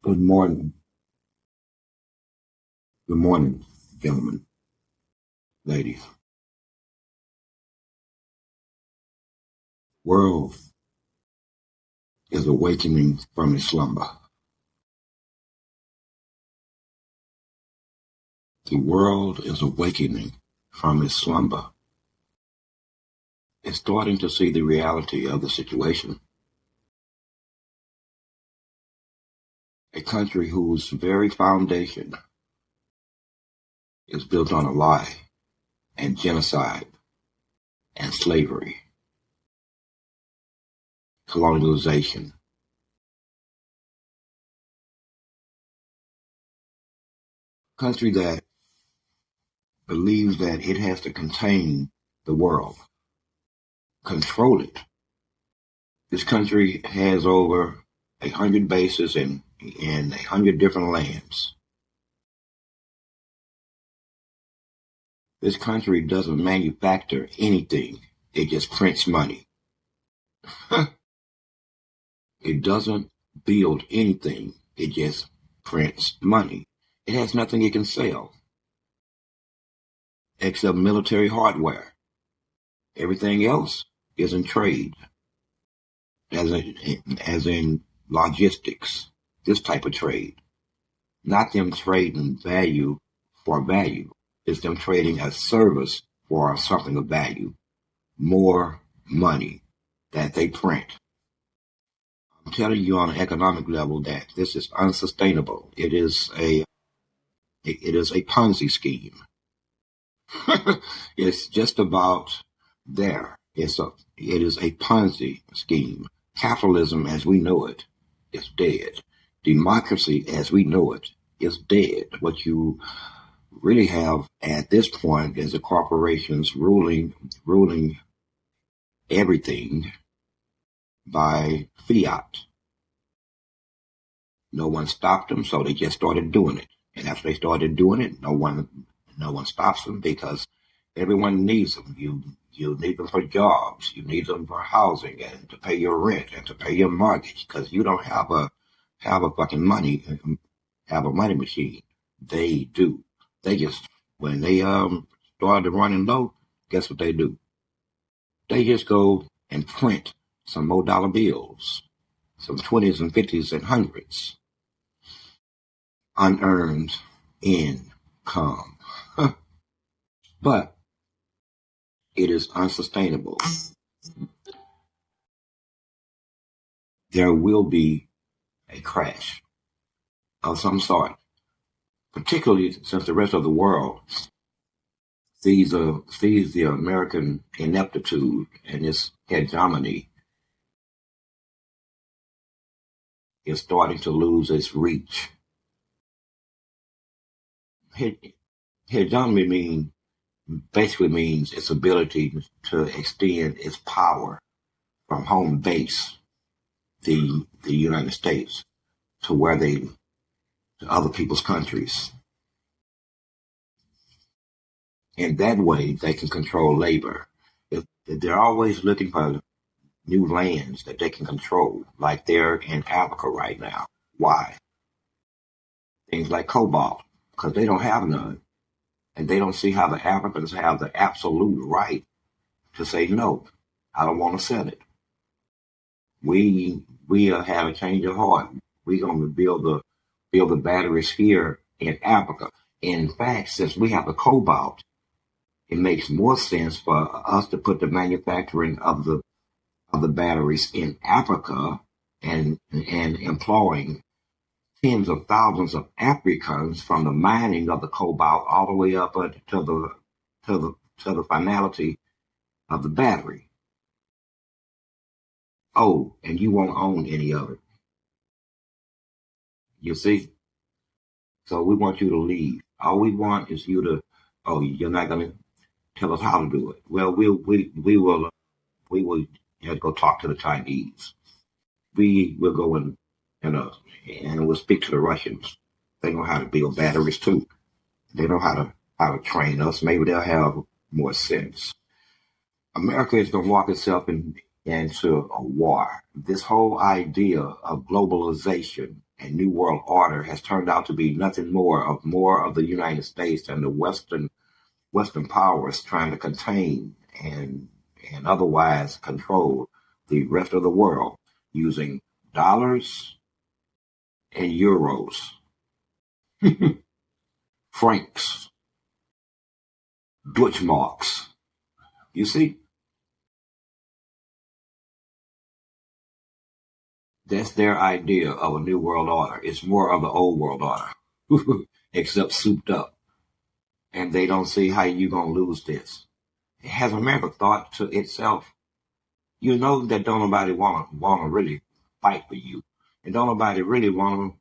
Good morning. Good morning, gentlemen, ladies. World is awakening from its slumber. The world is awakening from its slumber. It's starting to see the reality of the situation. A country whose very foundation is built on a lie and genocide and slavery, colonialization. Country that believes that it has to contain the world, control it. This country has over 100 bases in 100 different lands. This country doesn't manufacture anything. It just prints money. It doesn't build anything. It just prints money. It has nothing it can sell except military hardware. Everything else is in trade, as in logistics, this type of trade. Not them trading value for value. It's them trading a service for something of value. More money that they print. I'm telling you on an economic level that this is unsustainable. It is a Ponzi scheme. It's just about there. It is a Ponzi scheme. Capitalism as we know it is dead. Democracy as we know it is dead. What you really have at this point is the corporations ruling everything by fiat. No one stopped them, so they just started doing it. And after they started doing it, no one stops them because everyone needs them. You need them for jobs. You need them for housing and to pay your rent and to pay your mortgage because you don't have a fucking money, have a money machine. They do. They just, when they started running low, guess what they do? They just go and print some more dollar bills, some 20s and 50s and 100s. Unearned income. But it is unsustainable. There will be a crash of some sort, particularly since the rest of the world sees the American ineptitude and its hegemony is starting to lose its reach. Hegemony basically means its ability to extend its power from home base, the United States, to other people's countries. And that way they can control labor. If they're always looking for new lands that they can control, like they're in Africa right now. Why? Things like cobalt, because they don't have none. And they don't see how the Africans have the absolute right to say, no, I don't want to sell it. We have a change of heart. We're going to build the batteries here in Africa. In fact, since we have the cobalt, it makes more sense for us to put the manufacturing of the batteries in Africa and employing tens of thousands of Africans from the mining of the cobalt all the way up to the finality of the battery. Oh, and you won't own any of it. You see? So we want you to leave. All we want is you to, oh, you're not going to tell us how to do it. Well, we will have to go talk to the Chinese. We will go and we'll speak to the Russians. They know how to build batteries too. They know how to train us. Maybe they'll have more sense. America is going to walk itself into a war. This whole idea of globalization and New World Order has turned out to be nothing more of the United States and the Western powers trying to contain and otherwise control the rest of the world using dollars and euros, francs, Deutschmarks. You see, that's their idea of a new world order. It's more of the old world order, except souped up. And they don't see how you're going to lose this. Has America thought to itself, you know that don't nobody want to really fight for you. And don't nobody really want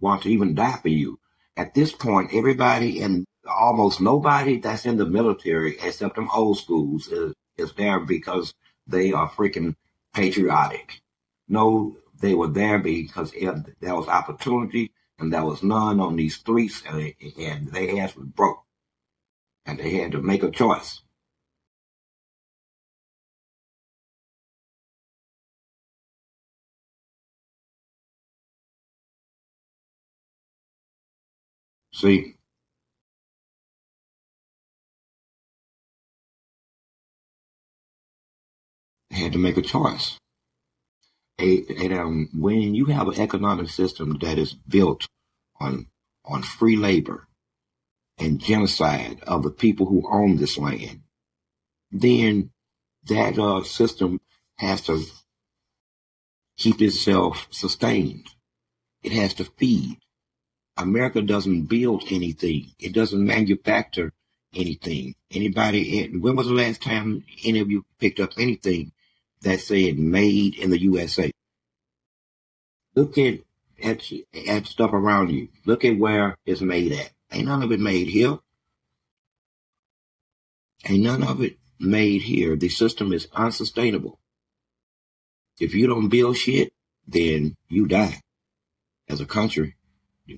to even die for you. At this point, everybody and almost nobody that's in the military, except them old schools, is there because they are freaking patriotic. No, they were there because there was opportunity and there was none on these streets, and their ass was broke. And they had to make a choice. See, they had to make a choice. When you have an economic system that is built on free labor and genocide of the people who own this land, then that system has to keep itself sustained. It has to feed. America doesn't build anything. It doesn't manufacture anything. When was the last time any of you picked up anything that said made in the USA? Look at stuff around you. Look at where it's made at. Ain't none of it made here. Ain't none of it made here. The system is unsustainable. If you don't build shit, then you die as a country.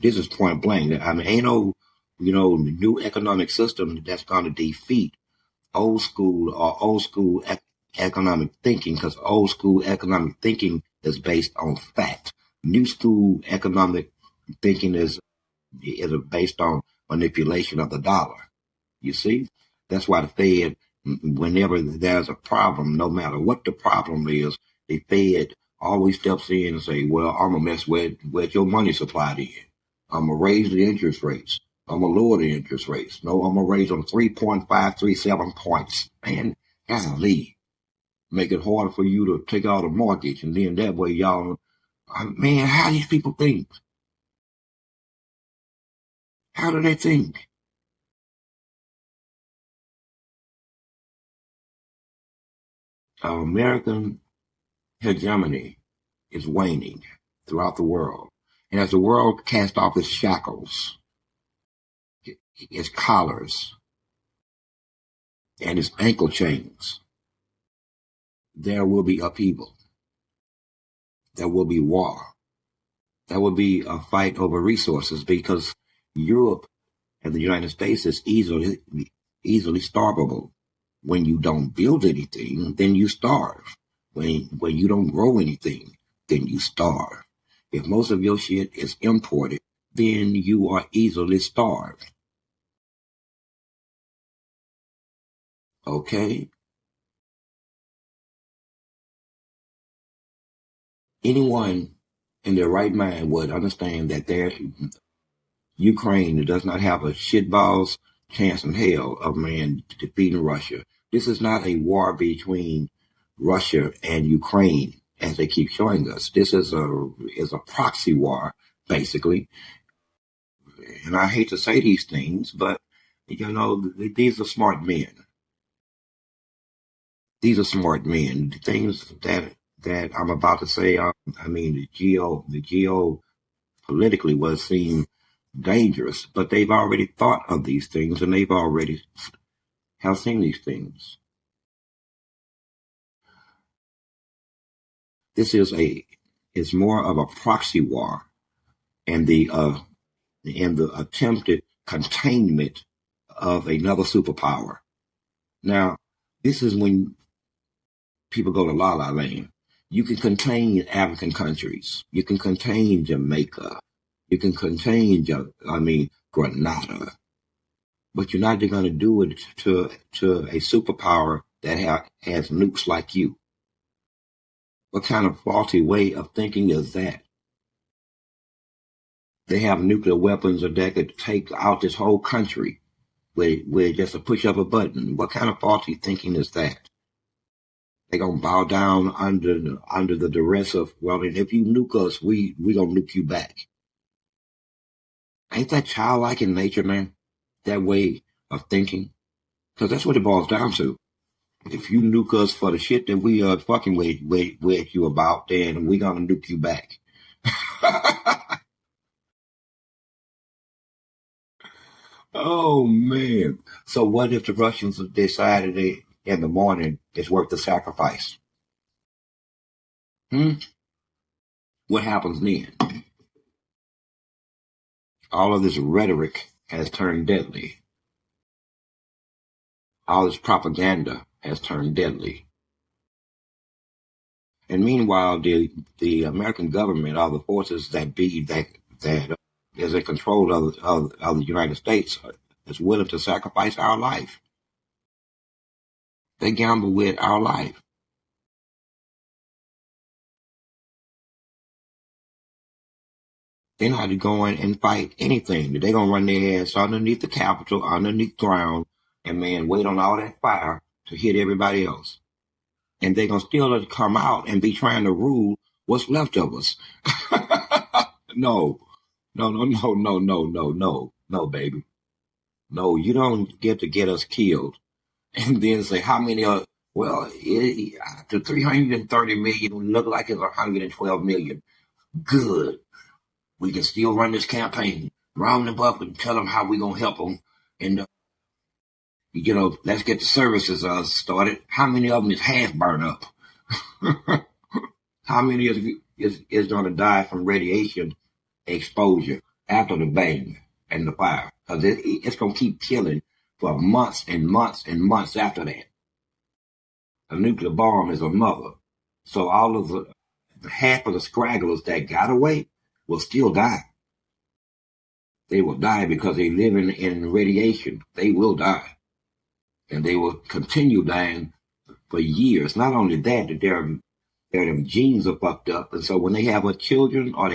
This is point blank. I mean, ain't no, new economic system that's going to defeat old school economic thinking, because old school economic thinking is based on fact. New school economic thinking is based on manipulation of the dollar. You see? That's why the Fed, whenever there's a problem, no matter what the problem is, the Fed always steps in and say, well, I'm going to mess with your money supply then. I'm going to raise the interest rates. I'm going to lower the interest rates. No, I'm going to raise them 3.537 points. Man, golly. Make it harder for you to take out a mortgage. And then that way, y'all, man, how these people think? How do they think? American hegemony is waning throughout the world. And as the world casts off its shackles, its collars, and its ankle chains, there will be upheaval. There will be war. There will be a fight over resources, because Europe and the United States is easily starvable. When you don't build anything, then you starve. When you don't grow anything, then you starve. If most of your shit is imported, then you are easily starved. Okay? Anyone in their right mind would understand that Ukraine does not have a shitballs chance in hell of man defeating Russia. This is not a war between Russia and Ukraine, as they keep showing us. This is a proxy war, basically. And I hate to say these things, but these are smart men. These are smart men. The things that I'm about to say, the geo politically would seem dangerous, but they've already thought of these things, and they've already have seen these things. This is more of a proxy war, and the attempted containment of another superpower. Now, this is when people go to La La Land. You can contain African countries. You can contain Jamaica. You can contain, Grenada. But you're not going to do it to a superpower that has nukes like you. What kind of faulty way of thinking is that? They have nuclear weapons that could take out this whole country with just a push of a button. What kind of faulty thinking is that? They're gonna bow down under the duress of, well, if you nuke us, we gonna nuke you back. Ain't that childlike in nature, man? That way of thinking? Because that's what it boils down to. If you nuke us for the shit that we are fucking with you about, then we gonna nuke you back. Oh man. So what if the Russians decided in the morning it's worth the sacrifice? What happens then? All of this rhetoric has turned deadly. All this propaganda has turned deadly. And meanwhile, the American government, all the forces that is in control of the United States, is willing to sacrifice our life. They gamble with our life. They're not going and fight anything. They're going to run their ass underneath the Capitol, underneath ground, and man, wait on all that fire to hit everybody else. And they're going to still come out and be trying to rule what's left of us. No, no, baby. No, you don't get to get us killed. And then say, how many are, well, to 330 million, look like it's 112 million. Good. We can still run this campaign, round them up and tell them how we're going to help them. And, let's get the services started. How many of them is half burned up? How many is going to die from radiation exposure after the bang and the fire? Because it's going to keep killing for months and months and months after that. A nuclear bomb is a mother. So all of the half of the scragglers that got away will still die. They will die because they live in radiation. They will die. And they will continue dying for years. Not only that their genes are fucked up. And so when they have children or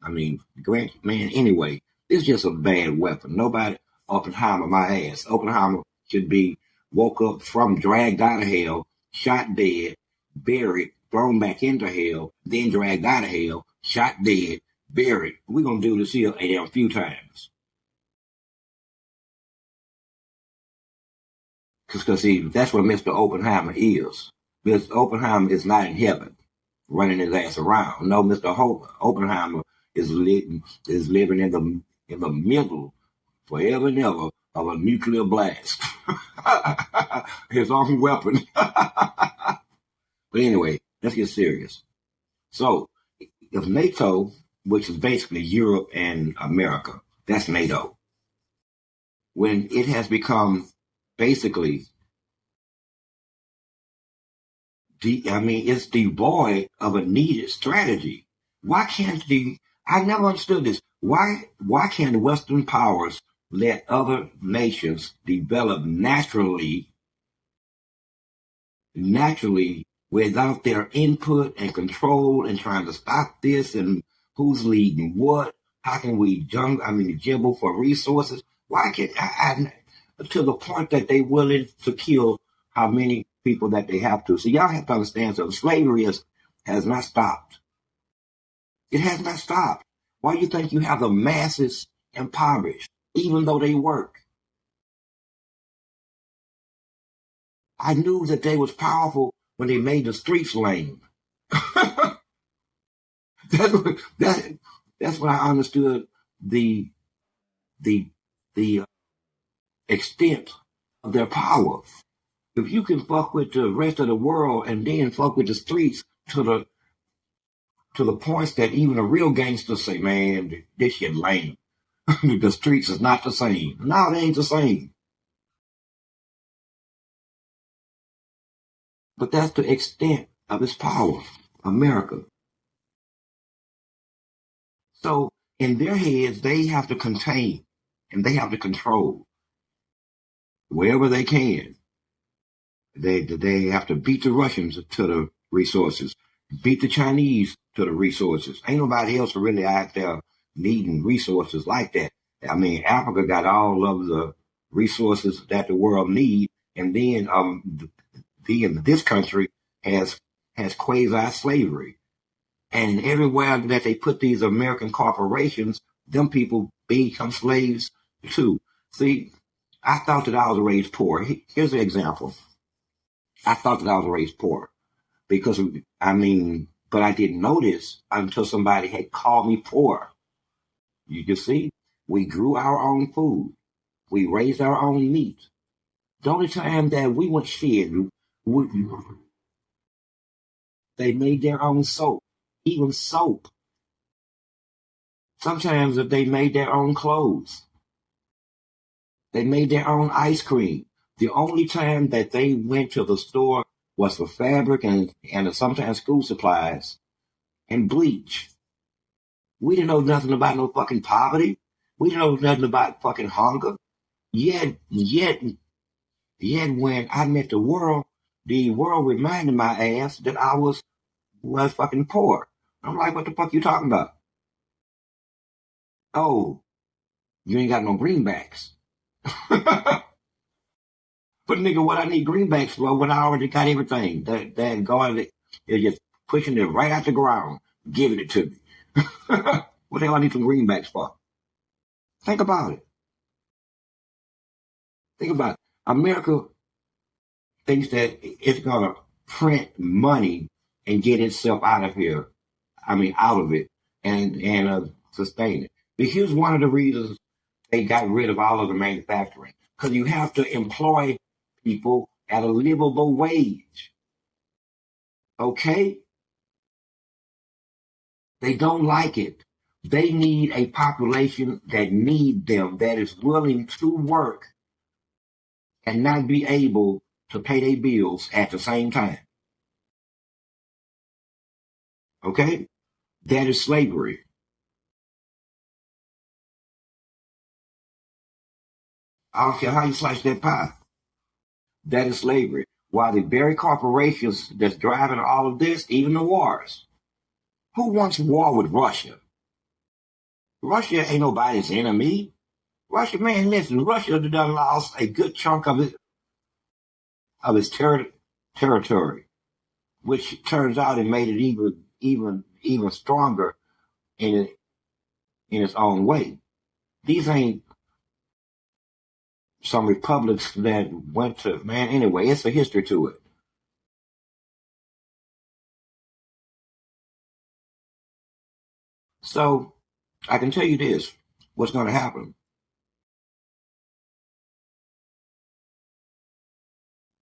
anyway, it's just a bad weapon. Nobody, Oppenheimer, my ass. Oppenheimer should be woke up from dragged out of hell, shot dead, buried, thrown back into hell, then dragged out of hell, shot dead, buried. We're going to do this here a few times. Because, see, that's what Mr. Oppenheimer is. Mr. Oppenheimer is not in heaven, running his ass around. No, Mr. Oppenheimer is living in the middle, forever and ever, of a nuclear blast. His own weapon. But anyway, let's get serious. So, if NATO, which is basically Europe and America, that's NATO, when it has become basically, it's devoid of a needed strategy. Why can't I never understood this. Why can't the Western powers let other nations develop naturally without their input and control and trying to stop this and who's leading what? How can we jumble for resources? Why can't to the point that they're willing to kill how many people that they have to? So y'all have to understand, so slavery has not stopped. It has not stopped. Why do you think you have the masses impoverished, even though they work? I knew that they was powerful when they made the streets lame. That's when I understood the extent of their power. If you can fuck with the rest of the world and then fuck with the streets to the points that even a real gangster say, man, this shit lame. The streets is not the same. No, they ain't the same. But that's the extent of his power. America. So in their heads, they have to contain and they have to control wherever they can. They have to beat the Russians to the resources, beat the Chinese to the resources. Ain't nobody else really out there needing resources like that. I mean, Africa got all of the resources that the world need, and then this country has quasi slavery, and everywhere that they put these American corporations, them people become slaves too. See, I thought that I was raised poor. Here's an example. I thought that I was raised poor because, but I didn't know this until somebody had called me poor. You can see, we grew our own food. We raised our own meat. The only time that we went shit, they made their own soap, even soap. Sometimes if they made their own clothes, they made their own ice cream. The only time that they went to the store was for fabric and sometimes school supplies and bleach. We didn't know nothing about no fucking poverty. We didn't know nothing about fucking hunger. Yet when I met the world reminded my ass that I was fucking poor. I'm like, what the fuck you talking about? Oh, you ain't got no greenbacks. But nigga, what I need greenbacks for when I already got everything? That God is just pushing it right out the ground, giving it to me. What the hell I need some greenbacks for? Think about it. Think about it. America thinks that it's gonna print money and get itself out of here. Out of it and sustain it. But here's one of the reasons they got rid of all of the manufacturing. Because you have to employ people at a livable wage. Okay? They don't like it. They need a population that need them, that is willing to work and not be able to pay their bills at the same time. Okay? That is slavery. I don't care how you slice that pie. That is slavery. While the very corporations that's driving all of this, even the wars. Who wants war with Russia? Russia ain't nobody's enemy. Russia, man, listen, Russia done lost a good chunk of its territory, which turns out it made it even stronger in its own way. These ain't some republics that went to, man, anyway, it's a history to it. So I can tell you this, what's going to happen.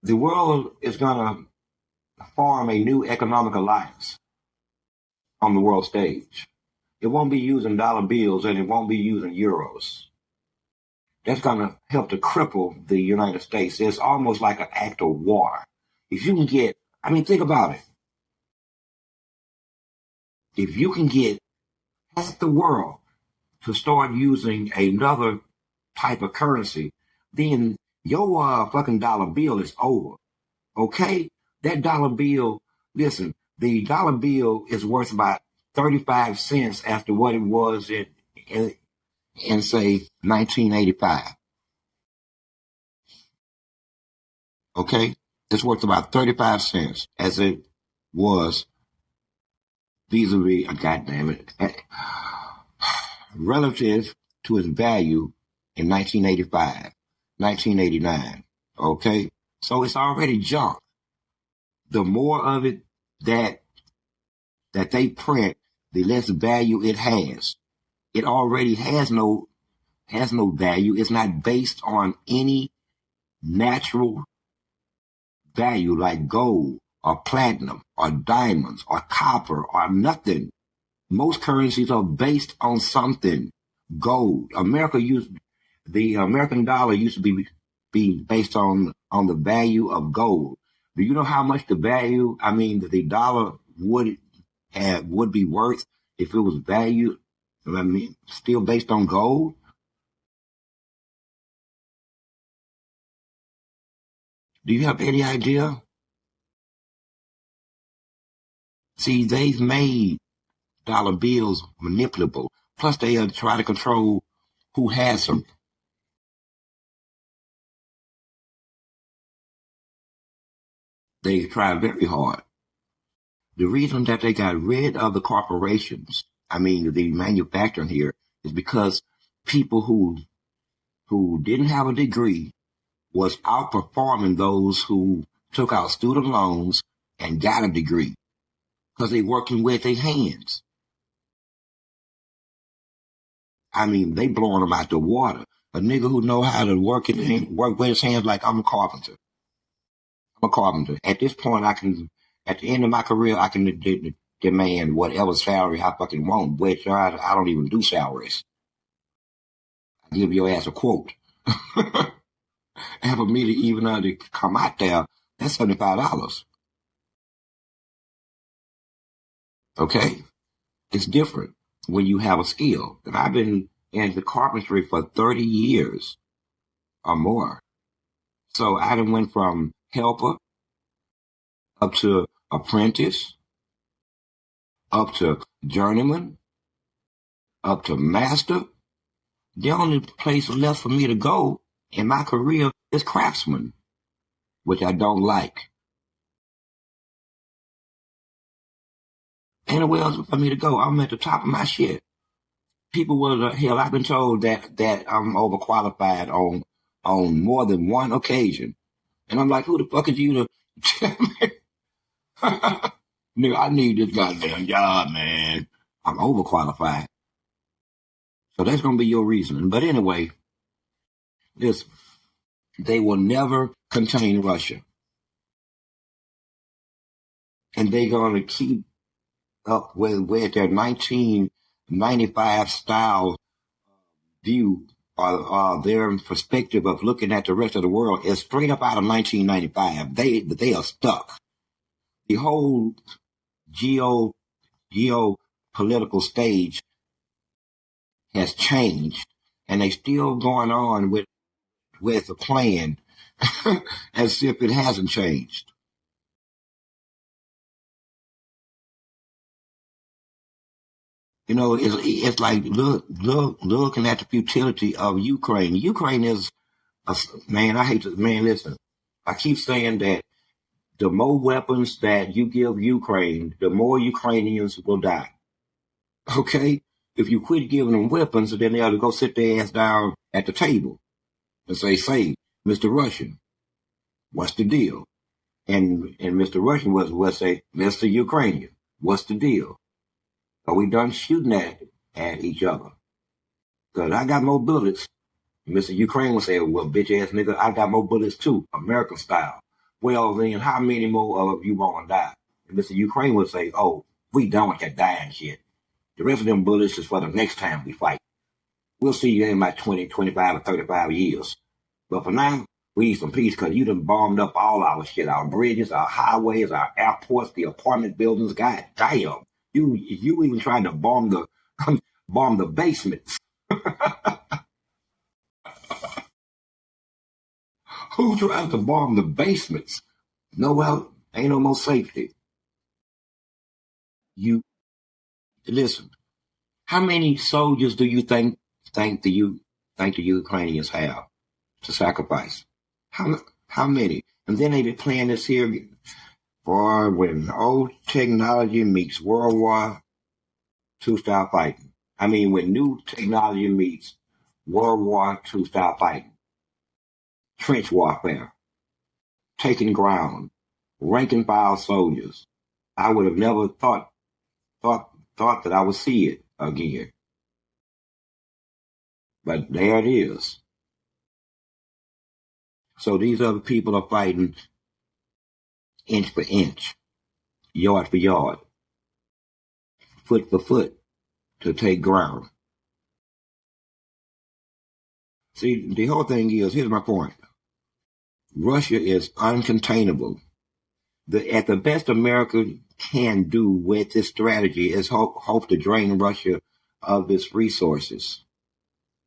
The world is going to form a new economic alliance on the world stage. It won't be using dollar bills and it won't be using euros. That's going to help to cripple the United States. It's almost like an act of war. If you can get, think about it. If you can get half the world to start using another type of currency, then your fucking dollar bill is over. Okay? That dollar bill, listen, the dollar bill is worth about 35 cents after what it was in say 1985. Okay? It's worth about 35 cents as it was vis-a-vis, goddamn it, relative to its value in 1985, 1989. Okay? So it's already junk. The more of it that they print, the less value it has. It already has no value. It's not based on any natural value like gold or platinum or diamonds or copper or nothing. Most currencies are based on something. Gold. The American dollar used to be based on the value of gold. Do you know how much the dollar would would be worth if it was valued, I mean, still based on gold? Do you have any idea? See, they've made dollar bills manipulable. Plus, they try to control who has them. They try very hard. The reason that they got rid of the corporations, I mean, the manufacturing here, is because people who didn't have a degree was outperforming those who took out student loans and got a degree because they working with their hands. I mean, they blowing them out the water. A nigga who know how to work with his hands like I'm a carpenter. I'm a carpenter. At this point, at the end of my career, I can demand whatever salary I fucking want, which I don't even do salaries. I give your ass a quote. And for me to even to come out there, that's $75. Okay? It's different when you have a skill. And I've been in the carpentry for 30 years or more. So I done went from helper up to apprentice, up to journeyman, up to master. The only place left for me to go in my career is craftsman, which I don't like. Anywhere else for me to go, I'm at the top of my shit. People will, hell, I've been told that I'm overqualified on more than one occasion. And I'm like, who the fuck is you to tell me? Nigga, I need this goddamn job, man. I'm overqualified. So that's going to be your reasoning. But anyway, they will never contain Russia. And they're going to keep up with their 1995 style view or their perspective of looking at the rest of the world is straight up out of 1995. They are stuck. The whole geopolitical stage has changed, and they still going on with a plan as if it hasn't changed. You know, it's like looking at the futility of Ukraine. Ukraine is man. I hate to listen. I keep saying that the more weapons that you give Ukraine, the more Ukrainians will die. Okay, if you quit giving them weapons, then they ought to go sit their ass down at the table and say, Mr. Russian, what's the deal? And Mr. Russian will say, Mr. Ukrainian, what's the deal? Are we done shooting at each other? Because I got more bullets. Mr. Ukraine will say, well, bitch ass nigga, I got more bullets too, American style. Well, then how many more of you want to die? And Mr. Ukraine will say, oh, we done with that dying shit. The rest of them bullets is for the next time we fight. We'll see you in about 20, 25, or 35 years. But for now, we need some peace because you done bombed up all our shit, our bridges, our highways, our airports, the apartment buildings. God damn. You even tried to bomb the basements. Who tried to bomb the basements? No, well, ain't no more safety. You listen. How many soldiers do you think the Ukrainians have to sacrifice? How many? And then they be playing this here for when old technology meets World War II style fighting. I mean, when new technology meets World War II style fighting. Trench warfare, taking ground, rank and file soldiers. I would have never thought that I would see it again. But there it is. So these other people are fighting inch for inch, yard for yard, foot for foot to take ground. See, the whole thing is, here's my point. Russia is uncontainable. At the best, America can do with this strategy is hope to drain Russia of its resources,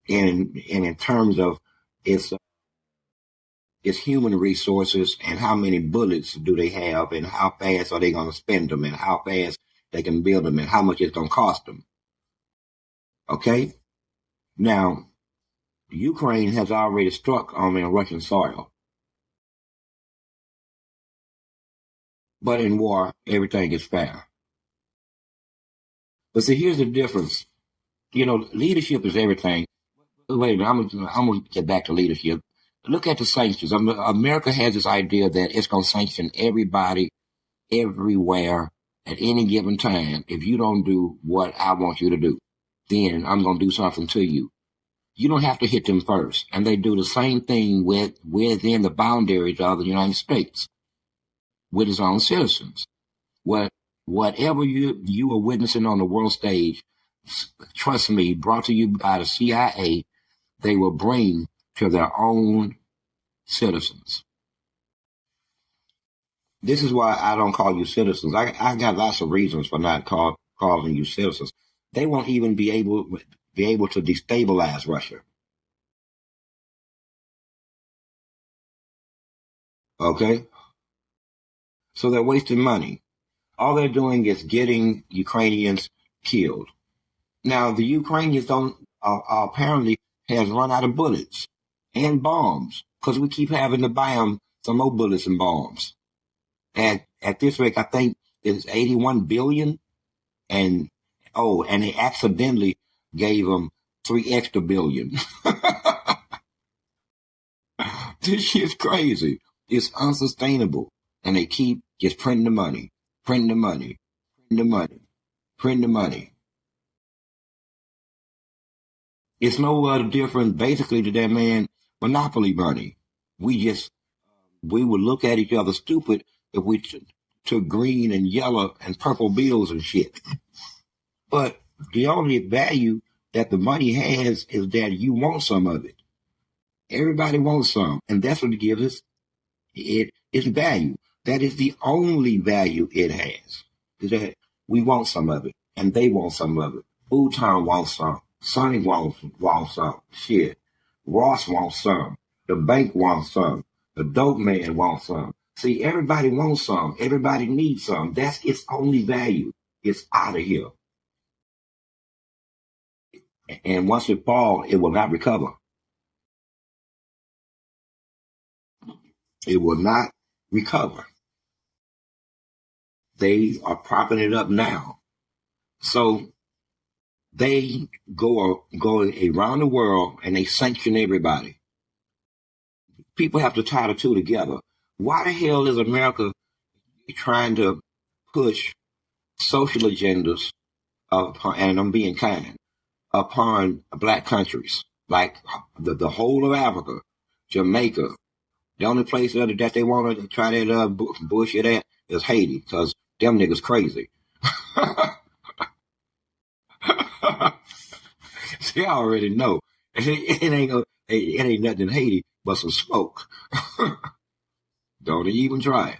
and in terms of its its human resources, and how many bullets do they have, and how fast are they going to spend them, and how fast they can build them, and how much it's going to cost them. Okay? Now, Ukraine has already struck on Russian soil. But in war, everything is fair. But see, here's the difference. Leadership is everything. Wait a minute, I'm going to get back to leadership. Look at the sanctions. America has this idea that it's going to sanction everybody, everywhere, at any given time. If you don't do what I want you to do, then I'm going to do something to you. You don't have to hit them first. And they do the same thing within the boundaries of the United States with its own citizens. Whatever you are witnessing on the world stage, trust me, brought to you by the CIA, they will bring to their own citizens. This is why I don't call you citizens. I got lots of reasons for not calling you citizens. They won't even be able to destabilize Russia. Okay? So they're wasting money. All they're doing is getting Ukrainians killed. Now, the Ukrainians apparently has run out of bullets and bombs, because we keep having to buy them some more bullets and bombs. And at this rate, I think it's 81 billion. And they accidentally gave them 3 extra billion. This shit's crazy. It's unsustainable. And they keep just printing the money, printing the money, printing the money, printing the money. It's no other different, basically, to that man monopoly money. We would look at each other stupid if we took green and yellow and purple bills and shit. But the only value that the money has is that you want some of it. Everybody wants some, and that's what it gives us. Its value. That is the only value it has. Is that we want some of it, and they want some of it. Food Town wants some. Sonny wants some. Shit. Ross wants some. The bank wants some. The dope man wants some. See, everybody wants some. Everybody needs some. That's its only value. It's out of here. And once it falls, it will not recover. It will not recover. They are propping it up now. So they go around the world and they sanction everybody. People have to tie the two together. Why the hell is America trying to push social agendas, and I'm being kind, upon black countries like the whole of Africa, Jamaica? The only place that they want to try that bullshit at is Haiti, because them niggas crazy. See, I already know. It ain't nothing in Haiti but some smoke. Don't even try it.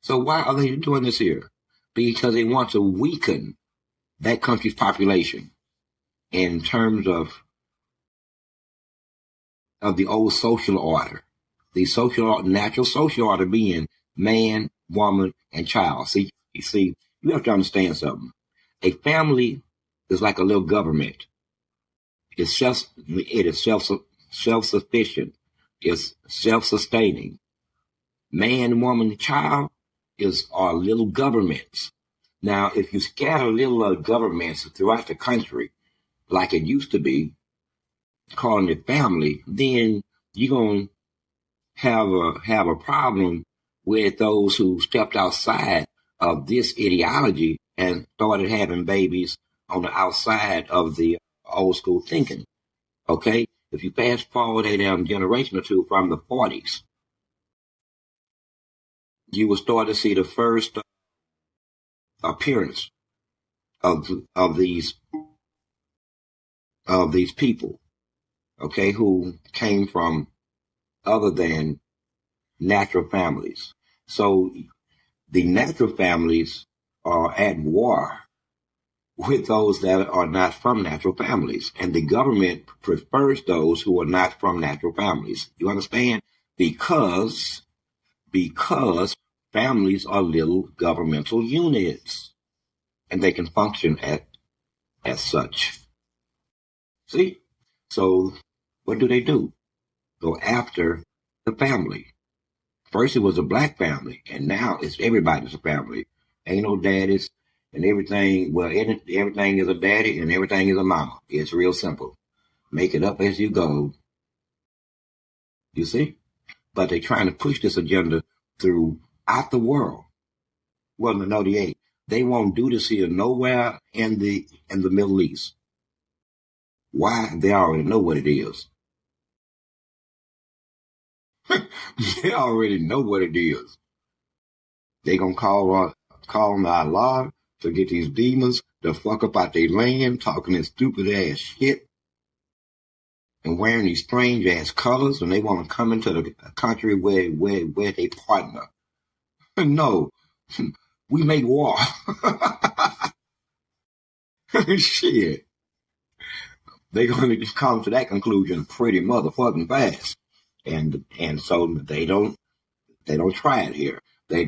So why are they doing this here? Because they want to weaken that country's population in terms of the old social order. The natural social order being man, woman, and child. See, you have to understand something. A family is like a little government. It is self-sufficient. It's self-sustaining. Man, woman, child are little governments. Now, if you scatter little governments throughout the country, like it used to be, calling it family, then you're going to have a problem with those who stepped outside of this ideology and started having babies on the outside of the old school thinking. Okay? If you fast forward a generation or two from the 40s, you will start to see the first appearance of these people, okay, who came from other than natural families. So the natural families are at war with those that are not from natural families. And the government prefers those who are not from natural families. You understand? Because families are little governmental units and they can function as such. See? So what do? Go after the family. First it was a black family, and now it's everybody's a family. Ain't no daddies and everything. Well, everything is a daddy and everything is a mama. It's real simple. Make it up as you go. You see? But they're trying to push this agenda throughout the world. Well, no, they ain't. They won't do this here nowhere in the Middle East. Why? They already know what it is. They already know what it is. They gonna call on Allah to get these demons to fuck up out their land, talking this stupid ass shit, and wearing these strange ass colors, and they want to come into the country where they partner. No, we make war. Shit, they gonna just come to that conclusion pretty motherfucking fast, and so they don't try it here. They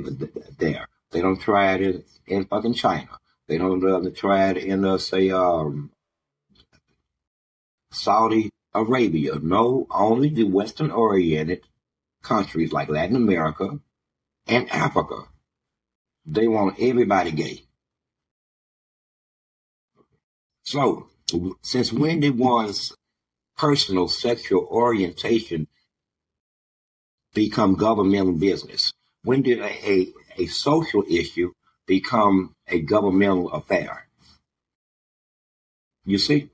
don't try it in fucking China. They don't try it in say Saudi Arabia. No, only the Western oriented countries like Latin America and Africa. They want everybody gay. So, since when did one's personal sexual orientation become governmental business? When did a social issue become a governmental affair? You see,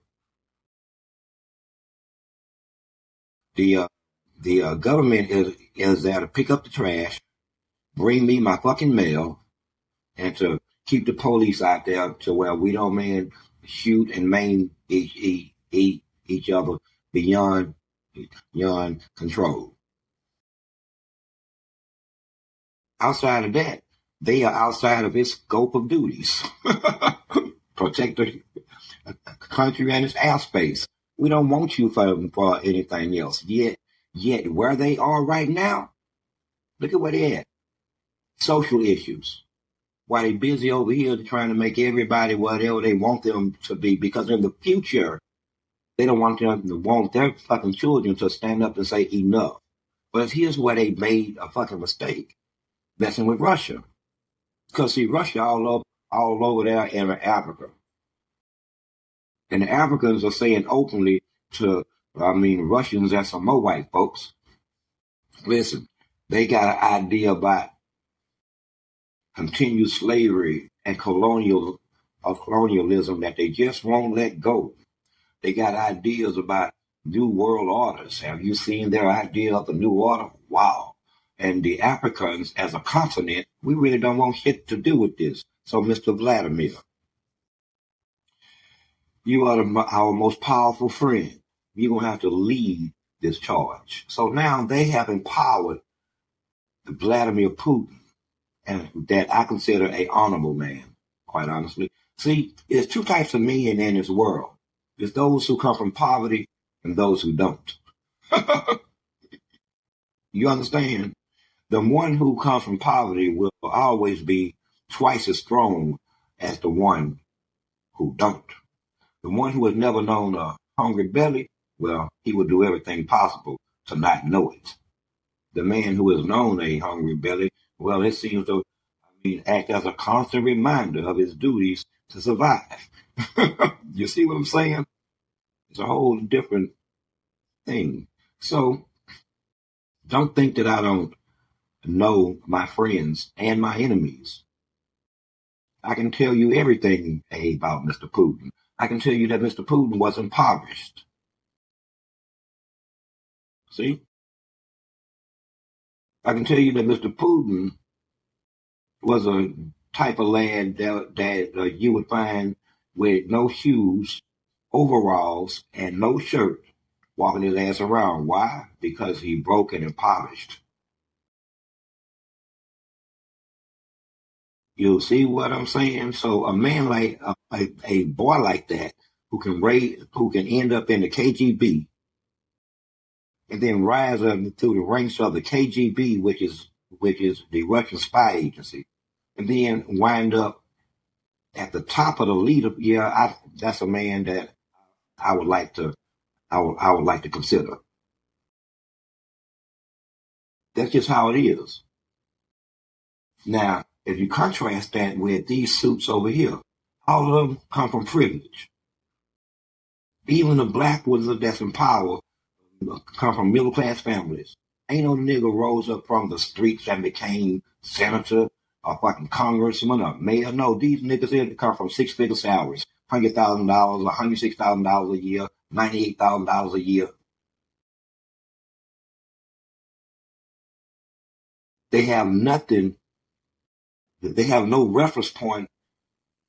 the government is there to pick up the trash, bring me my fucking mail, and to keep the police out there to where we don't shoot and maim each other beyond control. Outside of that, they are outside of its scope of duties. Protect the country and its airspace. We don't want you for anything else. Yet where they are right now, look at where they're at. Social issues. While they busy over here trying to make everybody whatever they want them to be, because in the future, they don't want their fucking children to stand up and say enough. But here's where they made a fucking mistake. Messing with Russia. Because see, Russia all over there in Africa. And the Africans are saying openly to, Russians and some more white folks, listen, they got an idea about continued slavery and colonialism that they just won't let go. They got ideas about new world orders. Have you seen their idea of the new order? Wow. And the Africans as a continent, we really don't want shit to do with this. So, Mr. Vladimir, you are our most powerful friend. You're going to have to lead this charge. So now they have empowered Vladimir Putin, and that I consider a honorable man, quite honestly. See, there's two types of men in this world. There's those who come from poverty and those who don't. You understand? The one who comes from poverty will always be twice as strong as the one who don't. The one who has never known a hungry belly, well, he will do everything possible to not know it. The man who has known a hungry belly, well, it seems to act as a constant reminder of his duties to survive. You see what I'm saying? It's a whole different thing. So don't think that I don't know my friends and my enemies. I can tell you everything about Mr. Putin. I can tell you that Mr. Putin was impoverished. See? I can tell you that Mr. Putin was a type of lad that you would find with no shoes, overalls, and no shirt walking his ass around. Why? Because he broke and impoverished. You see what I'm saying? So a man like a boy like that who can end up in the KGB and then rise up through the ranks of the KGB, which is the Russian spy agency, and then wind up at the top of the leader. Yeah, that's a man that I would like to I would like to consider. That's just how it is. Now, if you contrast that with these suits over here, all of them come from privilege. Even the black ones that's in power come from middle class families. Ain't no nigga rose up from the streets and became senator or fucking congressman or mayor. No, these niggas here come from six-figure salaries. $100,000, $106,000 a year, $98,000 a year. They have nothing. They have no reference point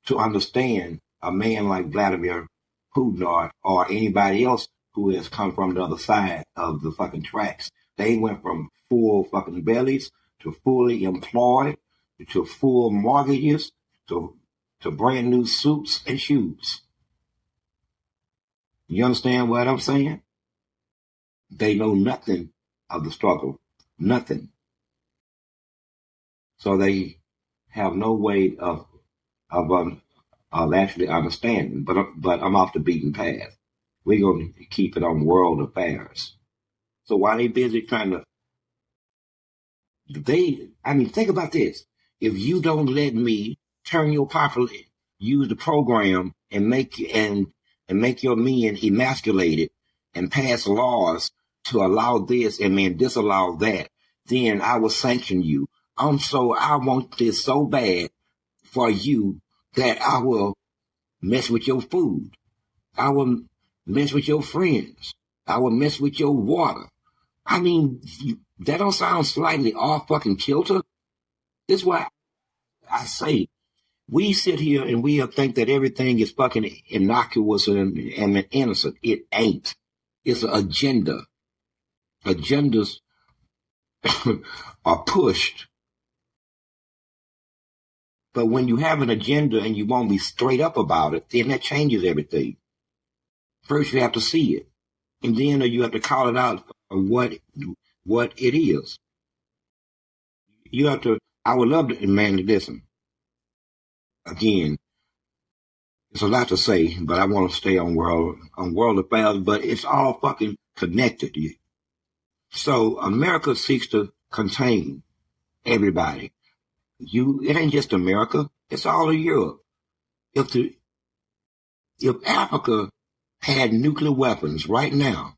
to understand a man like Vladimir Putin or anybody else who has come from the other side of the fucking tracks. They went from full fucking bellies to fully employed to full mortgages to brand new suits and shoes. You understand what I'm saying? They know nothing of the struggle. Nothing. So they have no way of actually understanding. But I'm off the beaten path. We're going to keep it on world affairs. So while they busy trying to, think about this. If you don't let me turn your properly, use the program and make your men emasculated and pass laws to allow this and then disallow that, then I will sanction you. I want this so bad for you that I will mess with your food. I will mess with your friends. I will mess with your water. I mean, that don't sound slightly off fucking kilter? This is why I say we sit here and we think that everything is fucking innocuous and innocent. It ain't. It's an agenda. Agendas are pushed. But when you have an agenda and you won't be straight up about it, then that changes everything. First, you have to see it. And then you have to call it out for what it is. You have to, I would love to, man, listen. Again, it's a lot to say, but I want to stay on world affairs, but it's all fucking connected. So America seeks to contain everybody. It ain't just America, it's all of Europe. If Africa had nuclear weapons right now,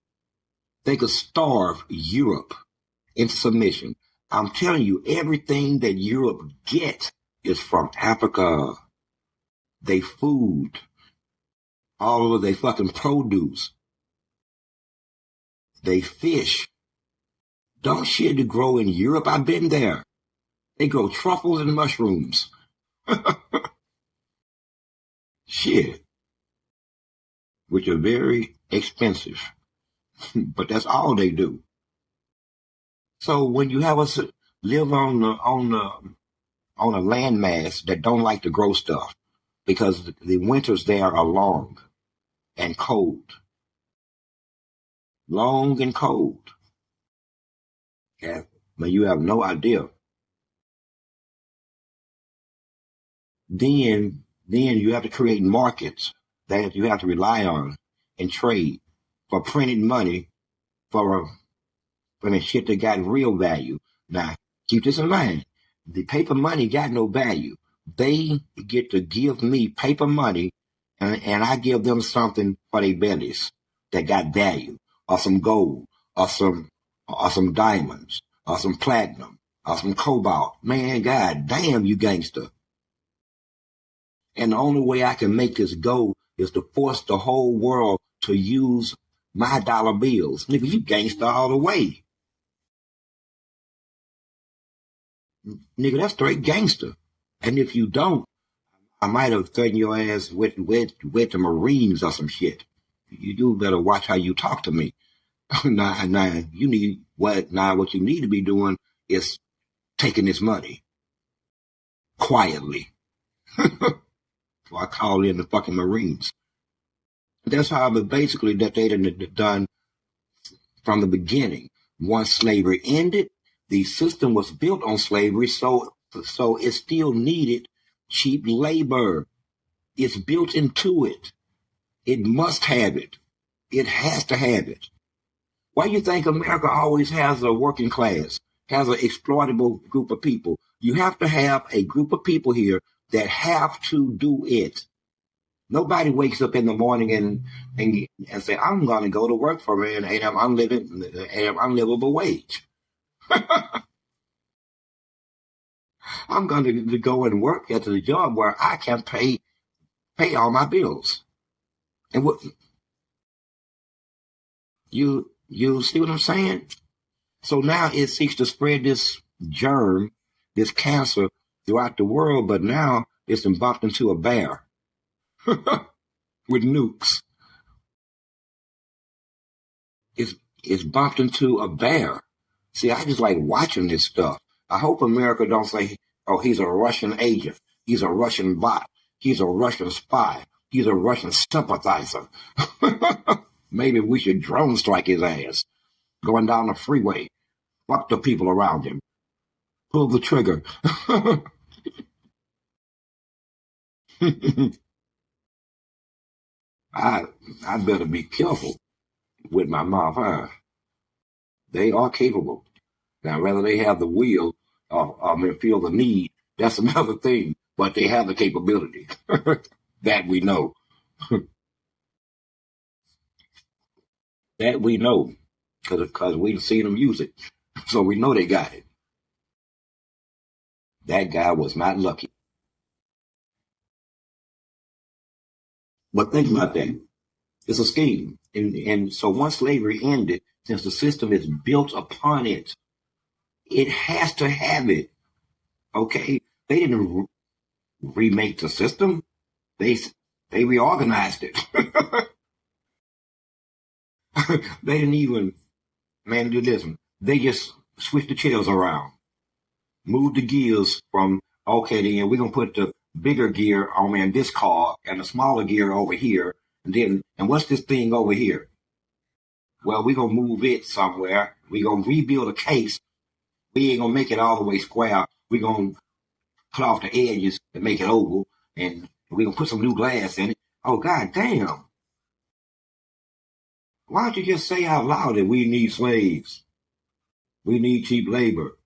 they could starve Europe into submission. I'm telling you, everything that Europe gets is from Africa. They food, all of their fucking produce, they fish. Don't shit to grow in Europe. I've been there. They grow truffles and mushrooms. Shit. Which are very expensive. But that's all they do. So when you have us live on a landmass that don't like to grow stuff, because the winters there are long and cold. Long and cold. Yeah, but you have no idea. Then you have to create markets that you have to rely on and trade for printed money for the shit that got real value. Now, keep this in mind. The paper money got no value. They get to give me paper money and I give them something for their bellies that got value, or some gold, or some diamonds, or some platinum, or some cobalt. Man, god damn, you gangster. And the only way I can make this go is to force the whole world to use my dollar bills. Nigga, you gangster all the way. Nigga, that's straight gangster. And if you don't, I might have threatened your ass with the Marines or some shit. You do better watch how you talk to me. Now, what you need to be doing is taking this money. quietly. So I call in the fucking Marines. That's how, but basically that they done from the beginning. Once slavery ended, the system was built on slavery, so it still needed cheap labor. It's built into it. It must have it. It has to have it. Why do you think America always has a working class, has an exploitable group of people? You have to have a group of people here that have to do it. Nobody wakes up in the morning and say, I'm going to go to work for an unlivable wage. I'm going to go and work at the job where I can pay all my bills. And what you see what I'm saying? So now it seeks to spread this germ, this cancer throughout the world, but now it's been bumped into a bear with nukes. It's bumped into a bear. See, I just like watching this stuff. I hope America don't say, oh, he's a Russian agent. He's a Russian bot. He's a Russian spy. He's a Russian sympathizer. Maybe we should drone strike his ass going down the freeway. Fuck the people around him. Pull the trigger. I better be careful with my mouth, huh? They are capable. Now, whether they have the will or feel the need, that's another thing. But they have the capability. That we know. That we know. Because we've seen them use it. So we know they got it. That guy was not lucky. But think about that. It's a scheme. And so once slavery ended, since the system is built upon it, it has to have it. Okay? They didn't remake the system. They reorganized it. They didn't even, man, do this. They just switched the chairs around. Moved the gears from, okay, then we're going to put the bigger gear on in this car and the smaller gear over here. And what's this thing over here? Well, we're going to move it somewhere. We're going to rebuild a case. We ain't going to make it all the way square. We're going to cut off the edges to make it oval. And we're going to put some new glass in it. Oh, God damn. Why don't you just say out loud that we need slaves? We need cheap labor.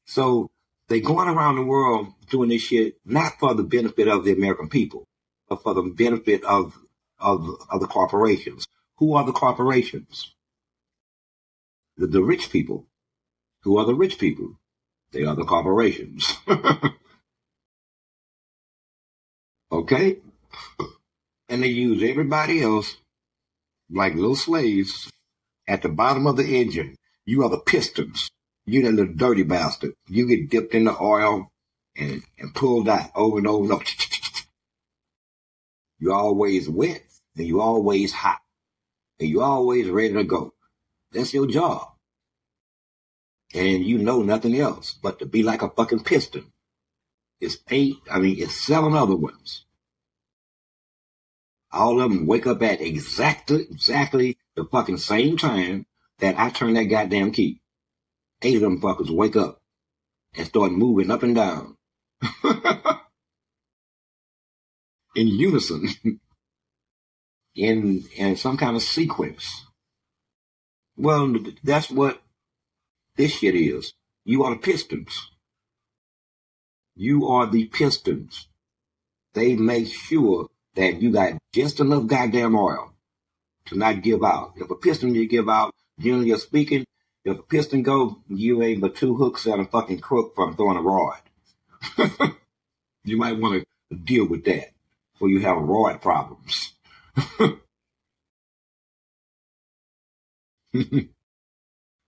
So they going around the world doing this shit not for the benefit of the American people, but for the benefit of the corporations. Who are the corporations? The rich people. Who are the rich people? They are the corporations. Okay? And they use everybody else like little slaves at the bottom of the engine. You are the pistons. You that little dirty bastard. You get dipped in the oil and pulled out over and over and over. You're always wet and you're always hot. And you're always ready to go. That's your job. And you know nothing else but to be like a fucking piston. It's 7 other ones. All of them wake up at exactly the fucking same time that I turn that goddamn key. 8 of them fuckers wake up and start moving up and down. In unison. in some kind of sequence. Well, that's what this shit is. You are the pistons. You are the pistons. They make sure that you got just enough goddamn oil to not give out. If a piston you give out, generally speaking, if a piston goes, you ain't but 2 hooks and a fucking crook from throwing a rod. You might want to deal with that before you have rod problems.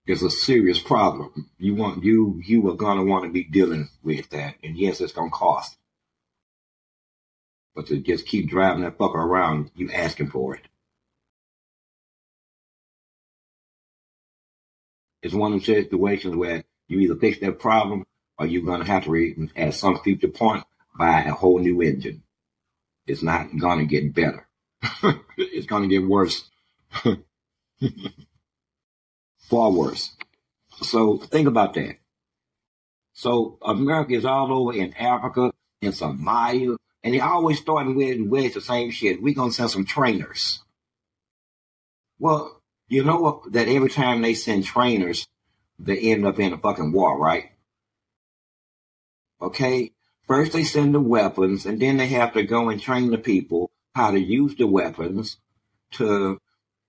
It's a serious problem. You are gonna want to be dealing with that, and yes, it's gonna cost. But to just keep driving that fucker around, you asking for it. It's one of them situations where you either fix that problem or you're going to have to, at some future point, buy a whole new engine. It's not going to get better. It's going to get worse. Far worse. So think about that. So America is all over in Africa, in Somalia, and they always starting with the same shit. We're going to send some trainers. Well, you know what? That every time they send trainers, they end up in a fucking war, right? Okay? First they send the weapons, and then they have to go and train the people how to use the weapons to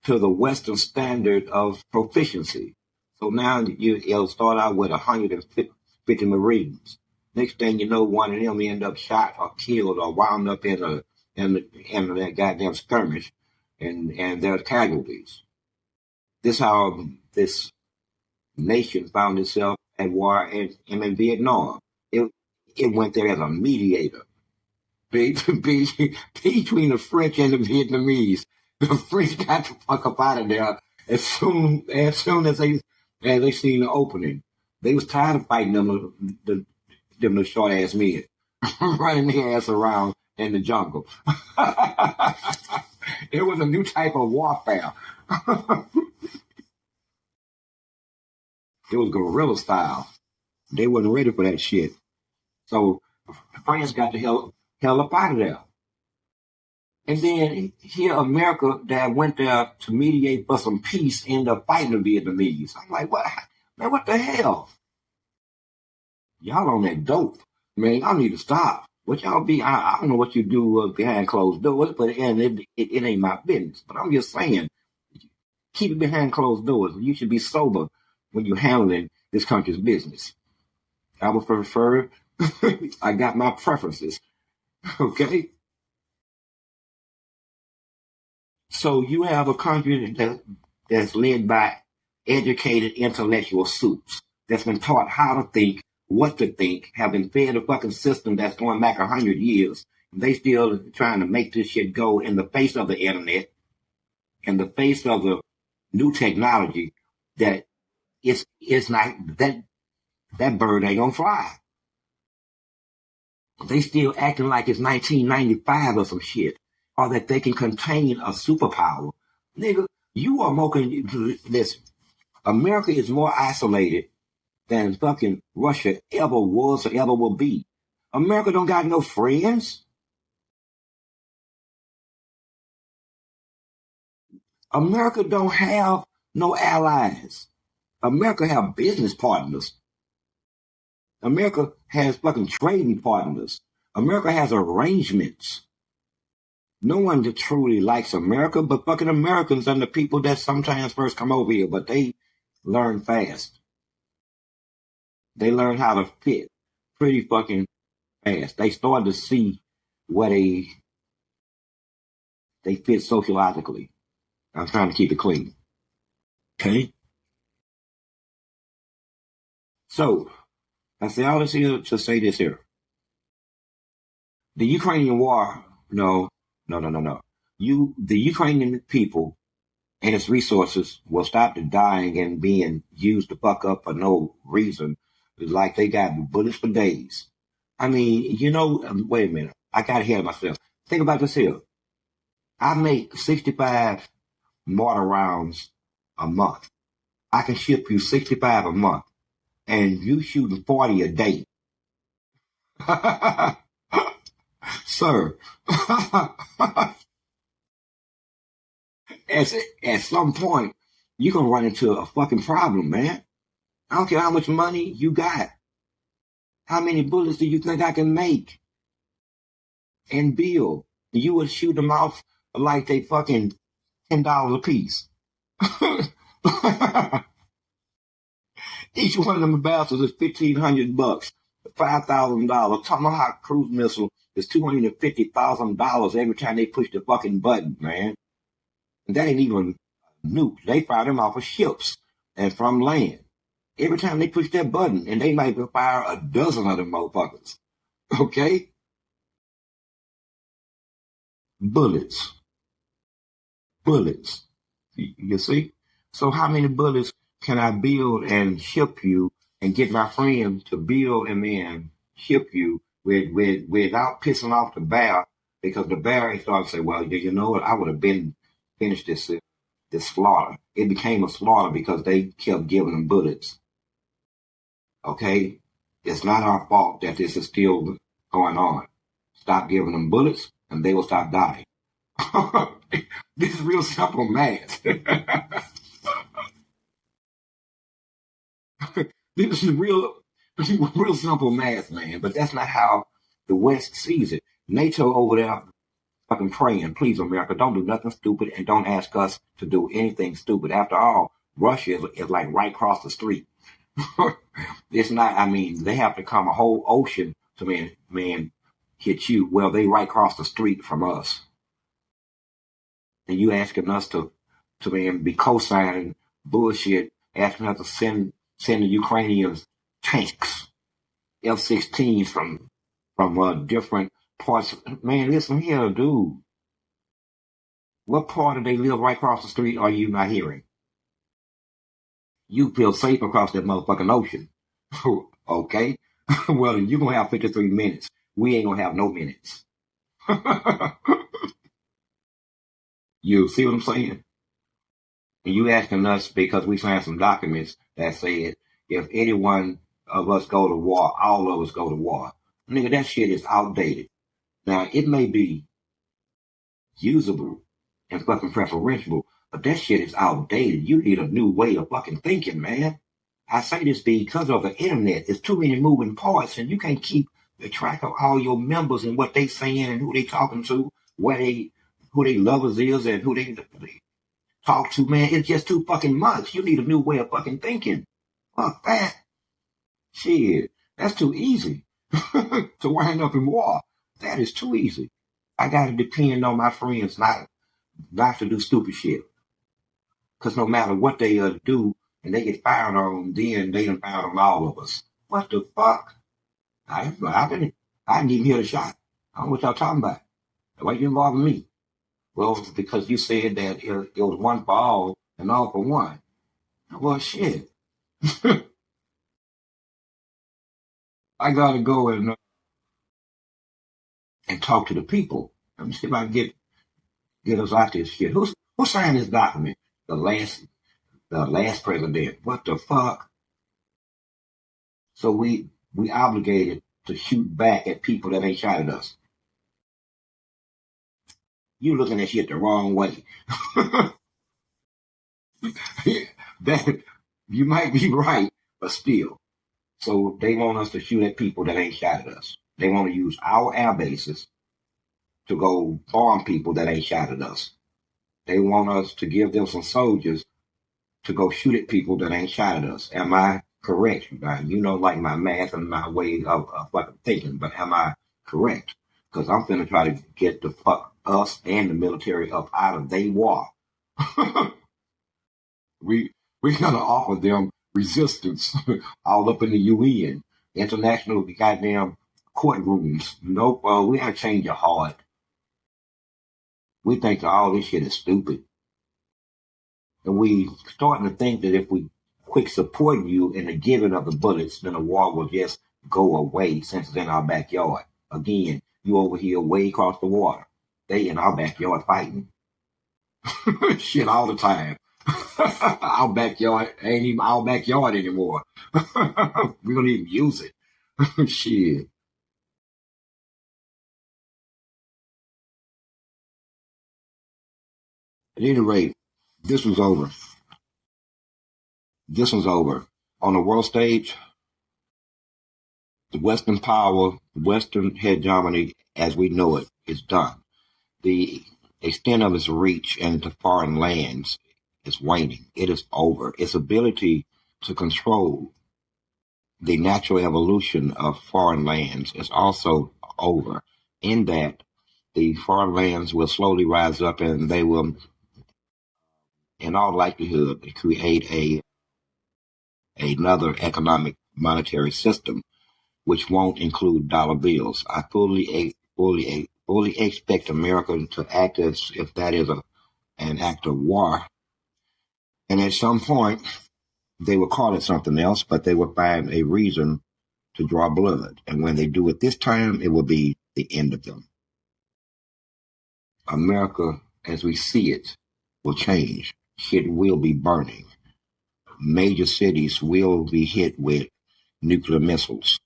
the Western standard of proficiency. So now you'll start out with 150 Marines. Next thing you know, one of them end up shot or killed or wound up in that goddamn skirmish, and there's casualties. This how this nation found itself at war in Vietnam. It went there as a mediator between the French and the Vietnamese. The French got the fuck up out of there as soon as they seen the opening. They was tired of fighting them short ass men running their ass around in the jungle. It was a new type of warfare. It was guerrilla style. They wasn't ready for that shit. So France got the hell up out of there. And then here America that went there to mediate for some peace ended up fighting the Vietnamese. I'm like, what? Man, what the hell? Y'all on that dope. Man, y'all need to stop. What y'all be, I don't know what you do behind closed doors, but it ain't my business. But I'm just saying, keep it behind closed doors. You should be sober when you're handling this country's business. I would prefer, I got my preferences. Okay? So you have a country that's led by educated intellectual suits that's been taught how to think, what to think, have been fed a fucking system that's going back 100 years. They still trying to make this shit go in the face of the internet, in the face of the new technology that it's not, that bird ain't gonna fly. They still acting like it's 1995 or some shit, or that they can contain a superpower. Nigga, you are smoking this. America is more isolated than fucking Russia ever was or ever will be. America don't got no friends. America don't have no allies. America have business partners. America has fucking trading partners. America has arrangements. No one that truly likes America, but fucking Americans are the people that sometimes first come over here, but they learn fast. They learn how to fit pretty fucking fast. They start to see where they fit sociologically. I'm trying to keep it clean. Okay? So, I say all this here to say this here. The Ukrainian war, no. The Ukrainian people and its resources will stop the dying and being used to fuck up for no reason. It's like they got bullets for days. I mean, wait a minute. I got ahead of myself. Think about this here. I make 65 mortar rounds a month. I can ship you 65 a month. And you shooting 40 a day. Sir. At some point, you're going to run into a fucking problem, man. I don't care how much money you got. How many bullets do you think I can make and build? You would shoot them off like they fucking $10 a piece. Each one of them bastards is $1,500, $5,000. Tomahawk cruise missile is $250,000 every time they push the fucking button, man. And that ain't even nukes. They fire them off of ships and from land. Every time they push that button, and they might fire a dozen of them motherfuckers. Okay? Bullets. You see? So how many bullets can I build and ship you and get my friend to build and then ship you without pissing off the bear, because the bear started to say, well, you know what, I would have been finished this slaughter. It became a slaughter because they kept giving them bullets. Okay? It's not our fault that this is still going on. Stop giving them bullets and they will stop dying. This is real simple math. This is real simple math, man. But that's not how the West sees it. NATO over there fucking praying, please, America, don't do nothing stupid and don't ask us to do anything stupid. After all, Russia is like right across the street. It's not, I mean, they have to come a whole ocean to man hit you. Well, they right across the street from us. And you asking us to be co-signing bullshit, asking us to send the Ukrainians tanks, F-16s from different parts. Man, listen here, dude. What part of they live right across the street are you not hearing? You feel safe across that motherfucking ocean. Okay? Well, then you're going to have 53 minutes. We ain't going to have no minutes. You see what I'm saying? And you asking us because we signed some documents that said if any one of us go to war, all of us go to war. Nigga, that shit is outdated. Now, it may be usable and fucking preferential, but that shit is outdated. You need a new way of fucking thinking, man. I say this because of the internet. There's too many moving parts, and you can't keep the track of all your members and what they saying and who they talking to, who they lovers is and who they talk to, man. It's just too fucking much. You need a new way of fucking thinking. Fuck that. Shit, that's too easy. To wind up in war. That is too easy. I gotta depend on my friends not to do stupid shit. Cause no matter what they do and they get fired on, then they done fired on all of us. What the fuck? I didn't even hear the shot. I don't know what y'all talking about. Why you involving me? Well, because you said that it was one for all and all for one. Well, shit. I gotta go and talk to the people. Let me see if I can get us out this shit. Who signed this document? The last president. What the fuck? So we obligated to shoot back at people that ain't shot at us. You looking at shit the wrong way. That you might be right, but still. So they want us to shoot at people that ain't shot at us. They want to use our air bases to go farm people that ain't shot at us. They want us to give them some soldiers to go shoot at people that ain't shot at us. Am I correct? You know, like my math and my way of fucking thinking, but am I correct? Because I'm finna try to get the fuck us and the military up out of their war. We're gonna offer them resistance all up in the UN, international goddamn courtrooms. Nope, we gotta change your heart. We think that all this shit is stupid. And we starting to think that if we quick support you in the giving of the bullets, then the war will just go away since it's in our backyard. Again, you over here way across the water. They in our backyard fighting. Shit all the time. Our backyard ain't even our backyard anymore. We don't even use it. Shit. At any rate, this was over. This was over. On the world stage, the Western power, Western hegemony as we know it is done. The extent of its reach into foreign lands is waning. It is over. Its ability to control the natural evolution of foreign lands is also over, in that the foreign lands will slowly rise up and they will, in all likelihood, create another economic monetary system which won't include dollar bills. I fully expect America to act as if that is an act of war. And at some point, They would call it something else, but they would find a reason to draw blood. And when they do it this time, it will be the end of them. America, as we see it, will change. Shit will be burning. Major cities will be hit with nuclear missiles.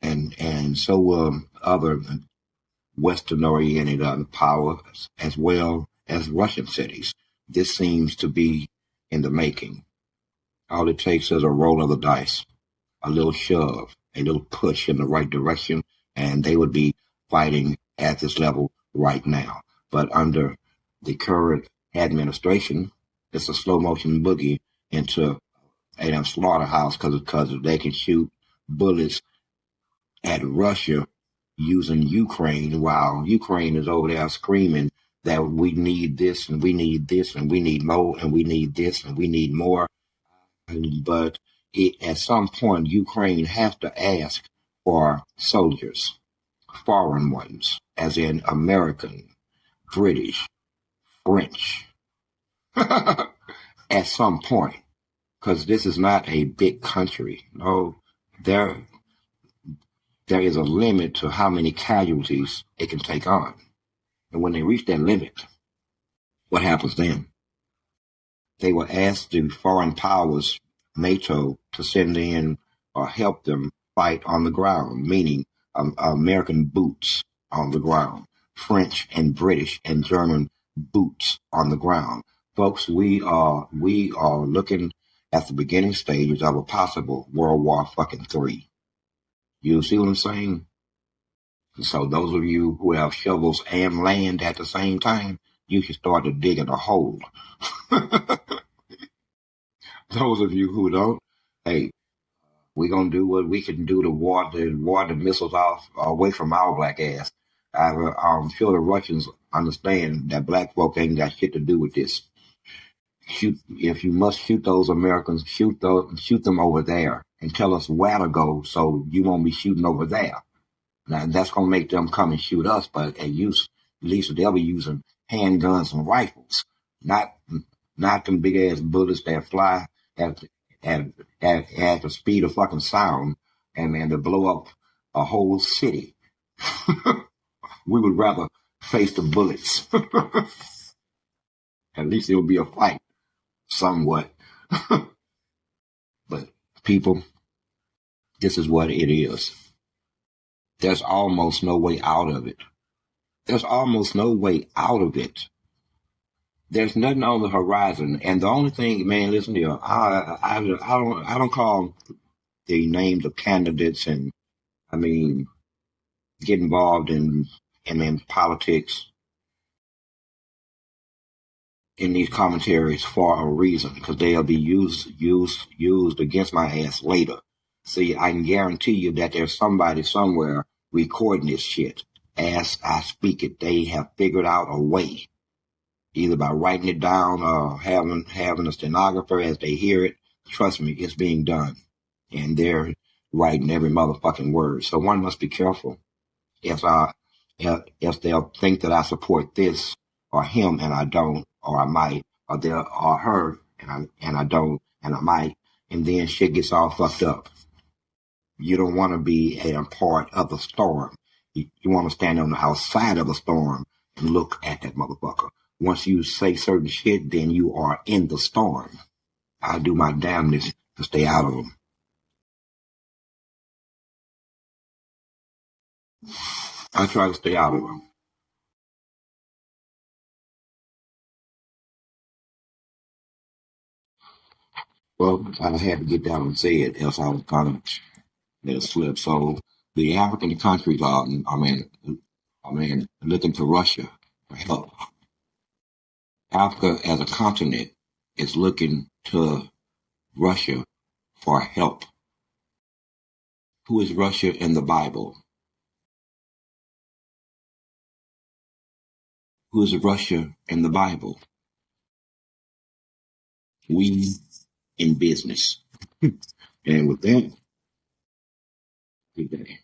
And so will other Western-oriented powers, as well as Russian cities. This seems to be in the making. All it takes is a roll of the dice, a little shove, a little push in the right direction, and they would be fighting at this level right now. But under the current administration, it's a slow motion boogie into a slaughterhouse because they can shoot bullets at Russia using Ukraine while Ukraine is over there screaming that we need this and we need this and we need more and we need this and we need more. But at some point, Ukraine has to ask for soldiers, foreign ones, as in American, British, French, at some point, because this is not a big country. No, there is a limit to how many casualties it can take on. And when they reach that limit, what happens then? They will ask the foreign powers, NATO, to send in or help them fight on the ground, meaning American boots on the ground, French and British and German boots on the ground. Folks, we are looking at the beginning stages of a possible World War III. You see what I'm saying? So those of you who have shovels and land at the same time, you should start to dig in a hole. Those of you who don't, hey, we're going to do what we can do to ward the missiles off away from our black ass. I'm sure the Russians understand that black folk ain't got shit to do with this. Shoot, if you must shoot those Americans, shoot them over there and tell us where to go so you won't be shooting over there. Now, that's going to make them come and shoot us, but at least they'll be using handguns and rifles, not them big ass bullets that fly at the speed of fucking sound and to blow up a whole city. We would rather face the bullets. At least it will be a fight, somewhat. But people, this is what it is. There's almost no way out of it. There's almost no way out of it. There's nothing on the horizon, and the only thing, man, listen here, I don't call the names of candidates and get involved in politics in these commentaries for a reason, because they'll be used against my ass later. See, I can guarantee you that there's somebody somewhere recording this shit. As I speak it, they have figured out a way, either by writing it down or having a stenographer as they hear it. Trust me, it's being done. And they're writing every motherfucking word. So one must be careful. If they'll think that I support this or him and I don't, or I might, or her and I don't, and I might, and then shit gets all fucked up. You don't want to be a part of the storm. You want to stand on the outside of the storm and look at that motherfucker. Once you say certain shit, then you are in the storm. I do my damnedest to stay out of them. I try to stay out of them. Well, I had to get down and say it, else I was gonna let it slip. So the African countries are, looking to Russia for help. Africa as a continent is looking to Russia for help. Who is Russia in the Bible? Who is Russia in the Bible? We in business. And with that, good day.